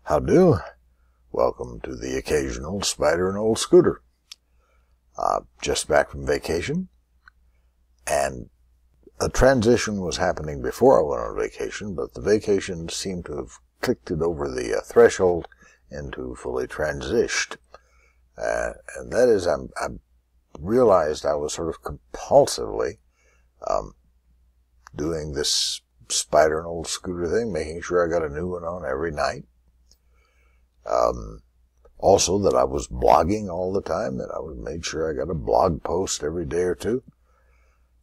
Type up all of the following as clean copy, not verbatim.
Howdo. Welcome to the occasional Spider and Olde Scooter. Just back from vacation, and a transition was happening before I went on vacation, but the vacation seemed to have clicked it over the threshold into fully transitioned. And that is, I realized I was sort of compulsively doing this Spider and Olde Scooter thing, making sure I got a new one on every night. Also that I was blogging all the time, that I made sure I got a blog post every day or two.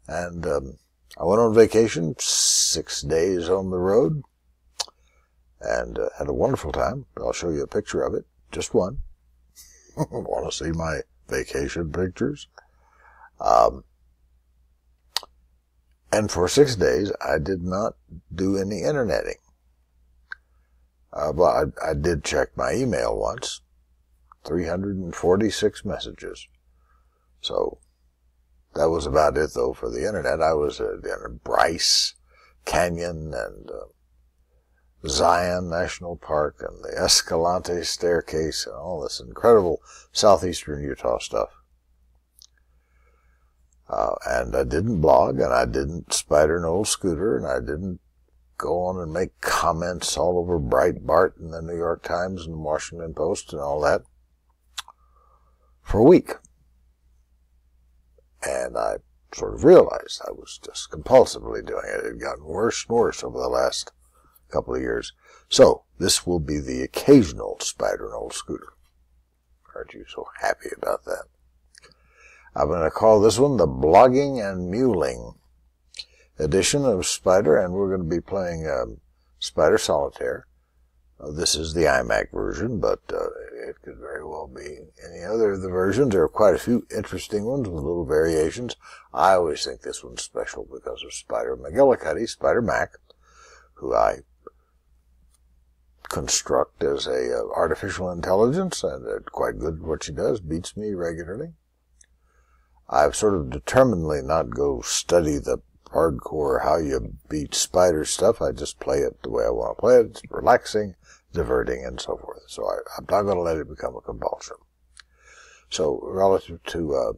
And I went on vacation, 6 days on the road, and had a wonderful time. I'll show you a picture of it, just one. Want to see my vacation pictures? And for 6 days, I did not do any interneting. Well, I did check my email once. 346 messages. So, that was about it, though, for the internet. I was in Bryce Canyon and Zion National Park and the Escalante Staircase and all this incredible southeastern Utah stuff. And I didn't blog, and I didn't Spider and Olde Scooter, and I didn't go on and make comments all over Breitbart and the New York Times and the Washington Post and all that for a week. And I sort of realized I was just compulsively doing it. It had gotten worse and worse over the last couple of years. So, this will be the occasional Spider and Olde Scooter. Aren't you so happy about that? I'm going to call this one the Blogging and Mule-ing edition of Spider, and we're going to be playing Spider Solitaire. This is the iMac version, but it could very well be any other of the versions. There are quite a few interesting ones with little variations. I always think this one's special because of Spider McGillicuddy, Spider Mac, who I construct as a artificial intelligence, and quite good at what she does, beats me regularly. I've sort of determinedly not go study the hardcore how you beat Spider stuff. I just play it the way I want to play it. It's relaxing, diverting, and so forth. So I'm not going to let it become a compulsion. So relative to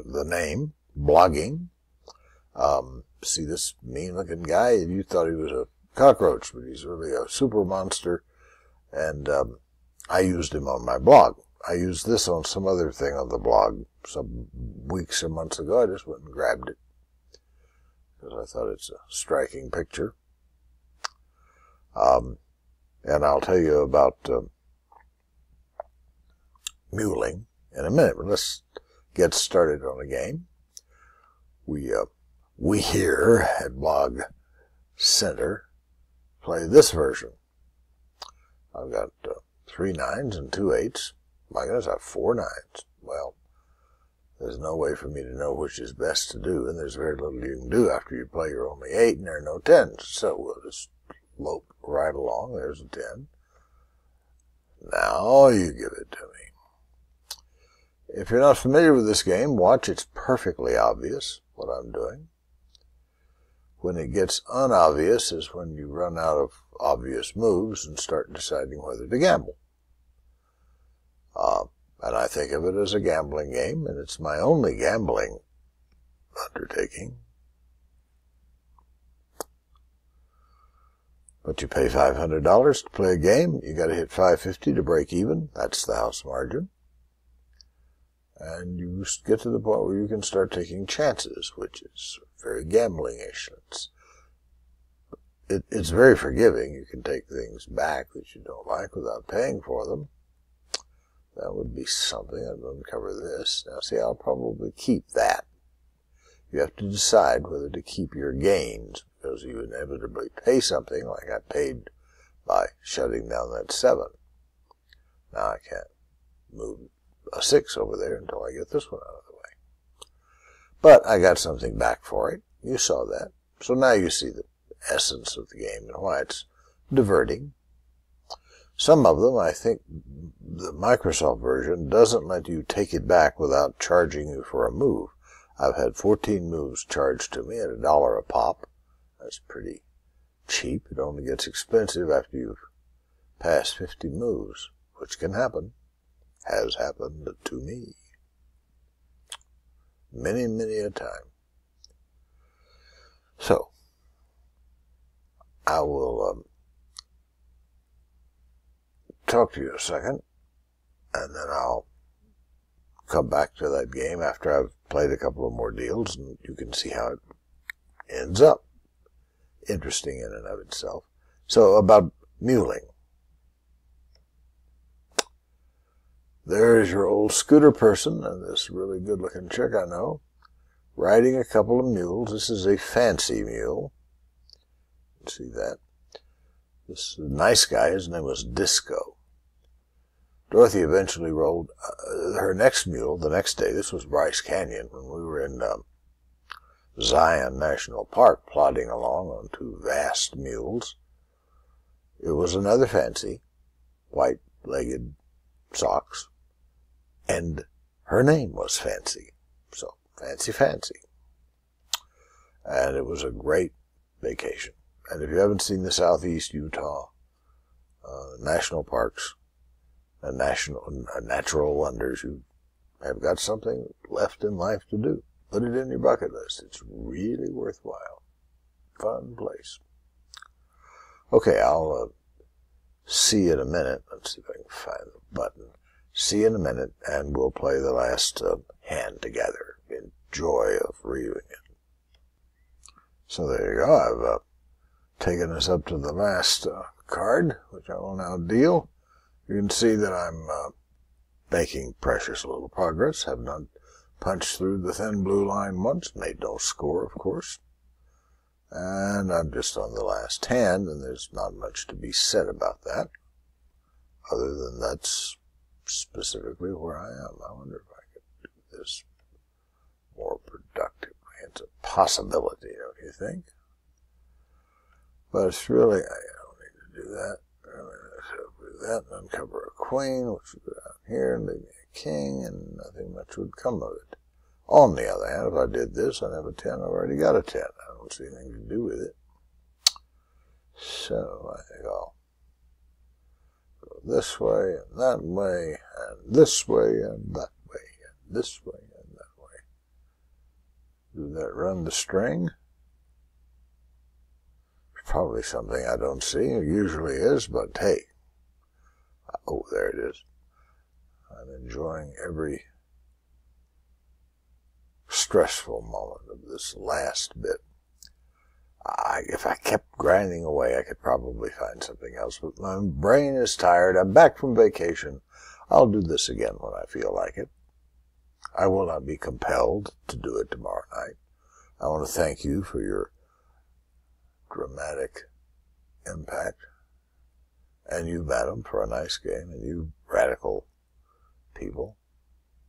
the name, blogging, see this mean-looking guy? You thought he was a cockroach, but he's really a super monster, and I used him on my blog. I used this on some other thing on the blog some weeks or months ago. I just went and grabbed it because I thought it's a striking picture. And I'll tell you about muling in a minute, but let's get started on a game. We here at Blog Center play this version. I've got 3 9s and 2 8s. My goodness, I have 4 9s. Well, there's no way for me to know which is best to do, and there's very little you can do after you play your only 8 and there are no 10s. So we'll just lope right along. There's a 10. Now you give it to me. If you're not familiar with this game, watch. It's perfectly obvious what I'm doing. When it gets unobvious is when you run out of obvious moves and start deciding whether to gamble. And I think of it as a gambling game, and it's my only gambling undertaking. But you pay $500 to play a game. You got to hit $550 to break even. That's the house margin. And you get to the point where you can start taking chances, which is very gambling-ish. It's very forgiving. You can take things back that you don't like without paying for them. That would be something. I'd uncover this. Now, see, I'll probably keep that. You have to decide whether to keep your gains, because you inevitably pay something, like I paid by shutting down that 7. Now I can't move a 6 over there until I get this one out of the way. But I got something back for it. You saw that. So now you see the essence of the game and why it's diverting. Some of them, I think the Microsoft version doesn't let you take it back without charging you for a move. I've had 14 moves charged to me at $1 a pop. That's pretty cheap. It only gets expensive after you've past 50 moves, which can happen, has happened to me many, many a time. So, I will talk to you a second, and then I'll come back to that game after I've played a couple of more deals, and you can see how it ends up. Interesting in and of itself. So, about muling. There's your old scooter person, and this really good-looking chick I know, riding a couple of mules. This is a fancy mule. See that? This nice guy, his name was Disco. Dorothy eventually rode her next mule the next day. This was Bryce Canyon when we were in Zion National Park plodding along on two vast mules. It was another fancy, white-legged socks, and her name was Fancy. So, Fancy. And it was a great vacation. And if you haven't seen the Southeast Utah national parks and natural wonders, you have got something left in life to do. Put it in your bucket list. It's really worthwhile. Fun place. Okay, I'll see you in a minute. Let's see if I can find the button. See you in a minute, and we'll play the last hand together in joy of reunion. So there you go. I've taken us up to the last card, which I will now deal. You can see that I'm making precious little progress. Have not punched through the thin blue line once. Made no score, of course. And I'm just on the last hand, and there's not much to be said about that, other than that's specifically where I am. I wonder if I could do this more productively. It's a possibility, don't you think? But it's really, I don't need to do that. I'm going to do that and uncover a queen, which would go down here, and leave me a king, and nothing much would come of it. On the other hand, if I did this, I'd have a 10. I've already got a 10. I don't see anything to do with it. So I think I'll go this way, and that way, and this way, and that way, and this way, and that way. Do that run the string? Probably something I don't see. It usually is, but hey. Oh, there it is. I'm enjoying every stressful moment of this last bit. If I kept grinding away, I could probably find something else, but my brain is tired. I'm back from vacation. I'll do this again when I feel like it. I will not be compelled to do it tomorrow night. I want to thank you for your dramatic impact, and you, madam, for a nice game, and you radical people,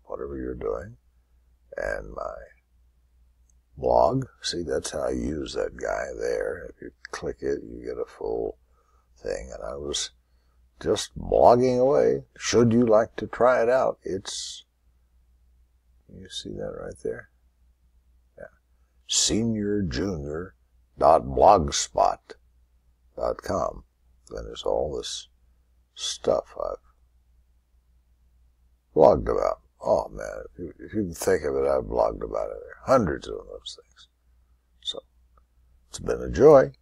whatever you're doing, and my blog. See, that's how I use that guy there. If you click it, you get a full thing, and I was just blogging away. Should you like to try it out, it's, you see that right there? Yeah. seniorjunior.blogspot.com. And there's all this stuff I've blogged about. Oh man, if you can think of it, I've blogged about it. There are hundreds of those things. So, it's been a joy.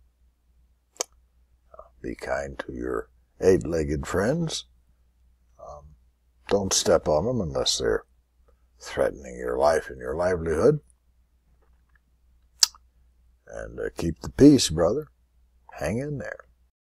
Be kind to your 8-legged friends. Don't step on them unless they're threatening your life and your livelihood. And keep the peace, brother. Hang in there.